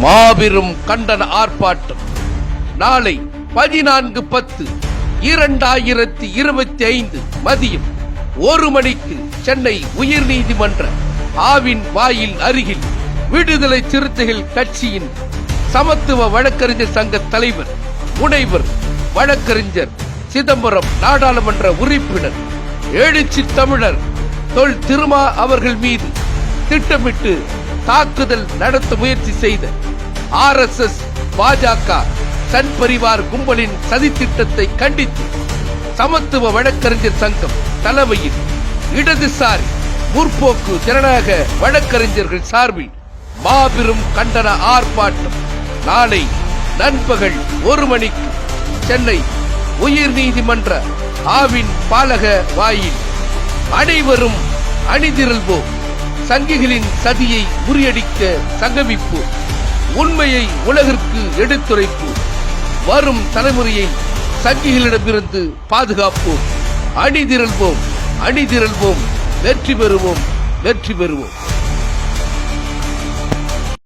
மாபெரும் கண்டன ஆர்ப்பாட்டம் நாளை 14/10/2025 மதியம் 1 மணிக்கு சென்னை உயர்நீதிமன்ற ஆவின் வாயில் அருகில் விடுதலை சிறுத்தைகள் கட்சியின் சமத்துவ வழக்கறிஞர் சங்க தலைவர் முனைவர் வழக்கறிஞர் சிதம்பரம் நாடாளுமன்ற உறுப்பினர் எழுச்சி தமிழர் தொல் திருமா அவர்கள் மீது திட்டமிட்டு தாக்குதல் நடத்த முயற்சி செய்த RSS பாஜக சன் பரிவார் கும்பலின் சதித்திட்டத்தை கண்டித்து சமத்துவ வழக்கறிஞர் சங்கம் தலைமையில் இடதுசாரி முற்போக்கு ஜனநாயக வழக்கறிஞர்கள் சார்பில் மாபெரும் கண்டன ஆர்ப்பாட்டம் நாளை நண்பகல் 1 மணிக்கு சென்னை உயர்நீதிமன்ற ஆவின் பாலக வாயில் அனைவரும் அணிதிரள்வோம். சங்கிகளின் சதியை முறியடிக்க சங்கமிப்போம். உண்மையை உலகிற்கு எடுத்துரைப்போம். வரும் தலைமுறையை சங்கிகளிடமிருந்து பாதுகாப்போம். அணிதிரள்வோம், அணிதிரள்வோம். வெற்றி பெறுவோம், வெற்றி பெறுவோம்.